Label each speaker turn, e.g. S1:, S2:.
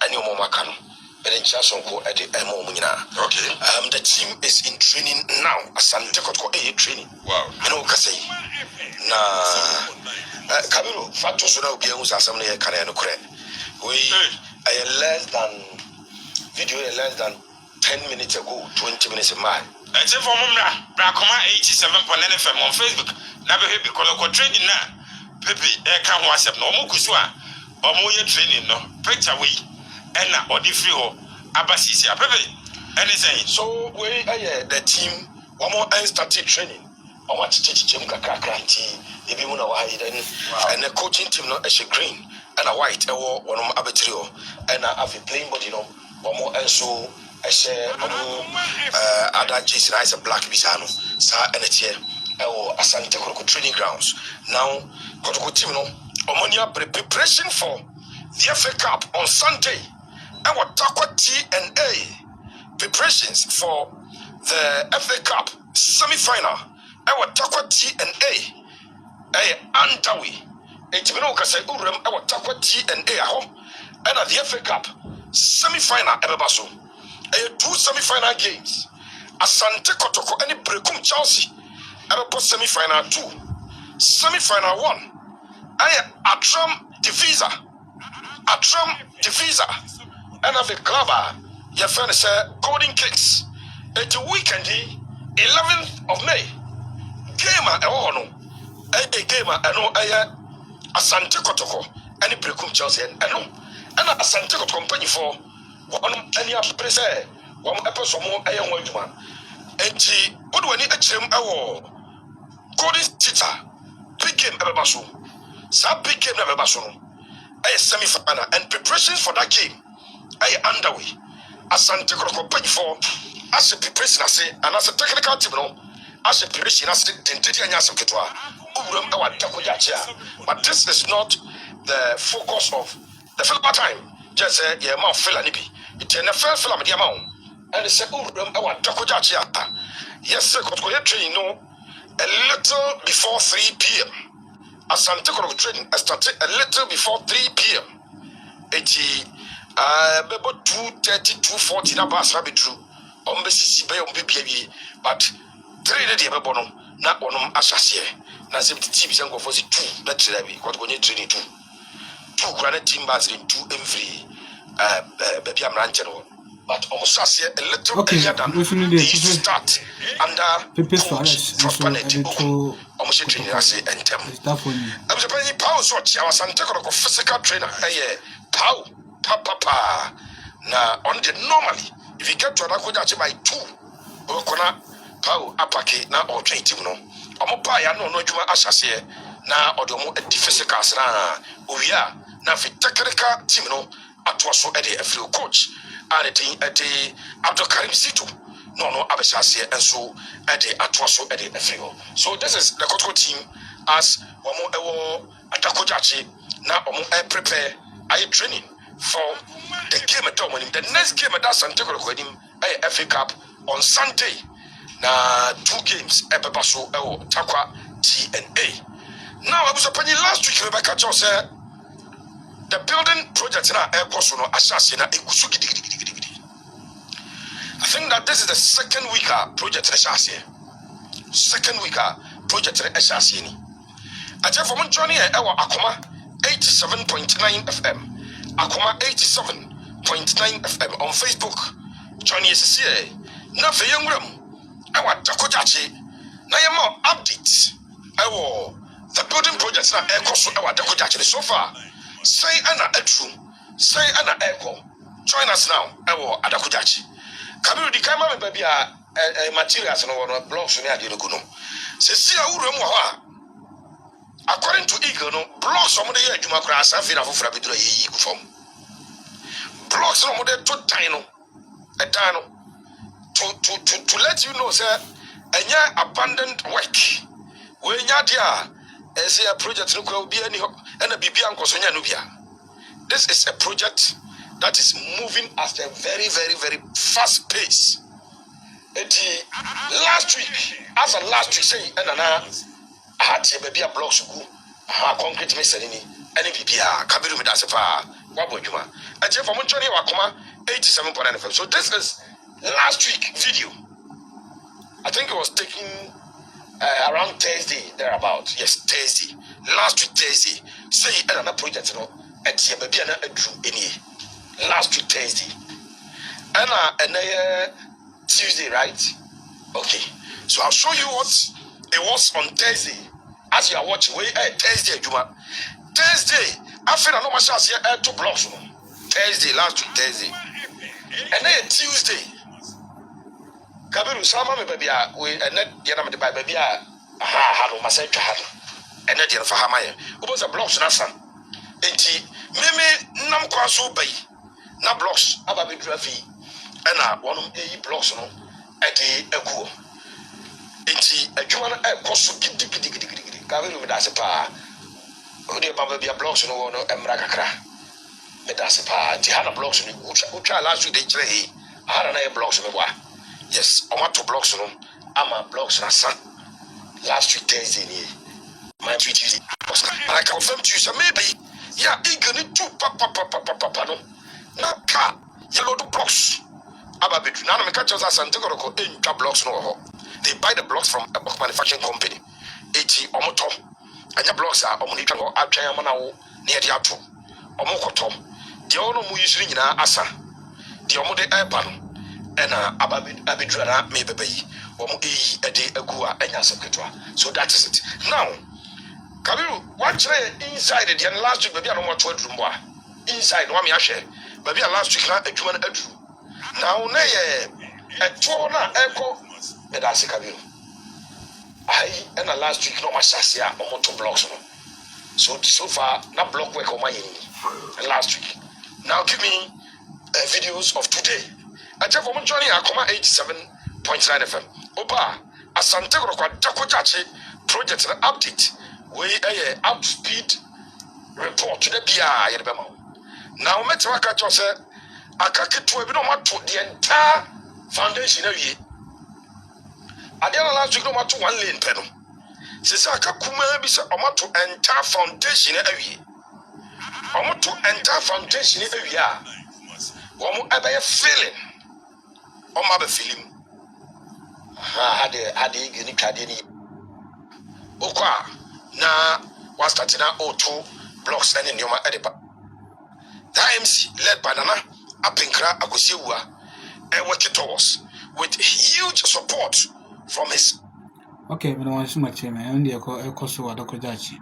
S1: any more can. But in Chasonko at the Momina.
S2: Okay.
S1: The team is in training now. Asante Kotoko training.
S2: Wow.
S1: I know Kasei. Na Camilo, Fatos will be able to assembly a Canano Cred. We are less than 10 minutes ago, 20 minutes a mile.
S2: And so for Mumra, Bracoma 87.9 FM on Facebook. Never heard because training now. Pepe, come WhatsApp no more Kusua or more training no. Picture we. And or the free or Abasisia, Pepe. Anything.
S1: So we the team one more started training. I want to teach him Kakranti, if you know why then and the coaching team not as a green and a white or one of Abetrio and I have a plain body one more and so I share Adako and a black Bisano, Sa and a chair or Asante Kotoko training grounds. Now Kotoko team Omonia preparation for the FA Cup on Sunday. Our Takwa T&A preparations for the FA Cup semi-final. Our Takwa T&A underway. Etibino say Urem our Takwa T&A home and at the FA Cup semi-final Ebebaso. Two semi-final games. Asante Kotoko any Brekum Chelsea Ebebo semi-final 2. Semi-final 1. Atram Divisa. And of the clubber, your friend said Golden Kicks. It's a weekend, 11th of May. Gamer, a gamer, Asante Kotoko, any Brekum Chelsea, and Asante Kotoko company for one any place, one episode more a young woman. And she would when it a Golden Tita, big game ever basso. Some big game ever basso. A semi-final and preparations for that game. Underway. Asante Kotoko company for as a preparation and as a technical team, as a preparation as but this is not the focus of the film time. Just a mouth fill and it's in the first film of the amount. And it's a Jachie. Yes, sir, training a little before 3 p.m. Asante Kotoko training started a little before 3 p.m. About 2:30, 2:40 na pass rabbit true. Ombesi bay on baby, but 3 days ebono na onum asase. Na se team is go for 2 that training. What go need training 2. 2 granite team bars in 2 every baby am ranchero. But almost a little earlier than they start under prosperity. Almost training as antem. I'm surprised power so our Santa Kotoko physical trainer. Pow. Papa. Now, on the normally, if you get to Adako Jachie by 2, Okona, Pau, Apake, now or 20, no. Omopaya no Juma Ashasia, now or the more physical, we are now for technical team, no, at was so a few coach, and at the Adako Situ, no, Abashasia, and so at the Atwaso at the few. So, this is the Kotoko team as one more Adako Jachie, now prepare, are you training? For the game at home, the next game at Asante Kotoko FA Cup on Sunday. Now 2 games Ebebaso Takwa T&A. Now I was upon you last week, Rebecca Joe said the building project in our airport no assassin. I think that this is the second week project assassin. Second week project assassin. I tell from Johnny Akoma 87.9 FM. Akoma 87.9 FM on Facebook. Johnny is here. Now for young room, I want Adako Jachie. Now you more updates. I will the building projects now air cost our Adako Jachie so far. Say Anna Etru, say Anna Echo. Join us now. I will Adako Jachie. Kabiru di kama baby materials no blocks ni adi no kuno. Se si a room according to Eagle, no blocks on the year you macra Safina for Frabidra form. Blocks on the two tino a dino to let you know, sir, and your abandoned work. When Yadia as a project will be any and a Bibian Cosonia Nubia. This is a project that is moving at a very, very, very fast pace. Last week, after last week, say, and had baby a blocks who concrete messerini, and if you are Kabiru Medasepa, Wabojuma. And from Johnny Wakoma 87.9 FM. So this is last week video. I think it was taken around Thursday, thereabout. Yes, Thursday. Last week Thursday. Say another project, you know, at Yababiana drew any. Last week Thursday. And Tuesday, right? Okay. So I'll show you what it was on Thursday. As you are watching, Thursday, Juma. Thursday, after I know myself here, 2 blocks. Thursday, last week Thursday. And then Tuesday. Kabiru, some of baby, we and then the other baby, had a massage. And then for Hamaya, who was a blocks, Nasa. And Mimi, Nam Kwaso Bay, na blocks, Ababi Drafi, and one of the blocks at the Echo. Enti adwuma no ekoso gidigidi ka we me dase pa o de baba bia blocks no emra kakra me dase pa ti hana blocks no ucha last week de kire hana na blocks me boa yes o ma to blocks no ama blocks na san last week Thursday ni my tweet I confirm to you so maybe yeah igani two papa no na ka yellow blocks aba bedu na me catch us Asante Kotoko entwa blocks no ho. They buy the blocks from a manufacturing company. 80 omoto. Anya blocks are omonitwa no atwan amana wo na de ato. Omokoto. De ono mu yisiri nyina asa. De omo de eba no. Ena abedru na me bebeyi. Omo e de agua anya seketwa. So that is it. Now, Kabiru, what inside the last week baby no mo to adru mbo a. Inside no me ahwe. Baby last week na adwuma na adru. Now na ye eto na eko That's a Kabiru. And last week, no Massasia or motor blocks. So far, not block work on my last week. Now give me videos of today. I tell from Johnny, I come 87.9 FM. Opa, Asante Adako Jachie project update. We up speed report to the BI. Now, Metawaka Jose, I can't get to the entire foundation of ye. I didn't last week no matter 1 lane pedal. Since I can't come to entire foundation every to entire foundation every year. One ever a feeling. My feeling. Had a unique cadeni. Okwa na was starting out 2 blocks and in your edipa. The MC led by Nana Apinkra Akusiwa and work it towards with huge support from his.
S3: Okay, but I want to much, man. Only a course of Adako Jachie.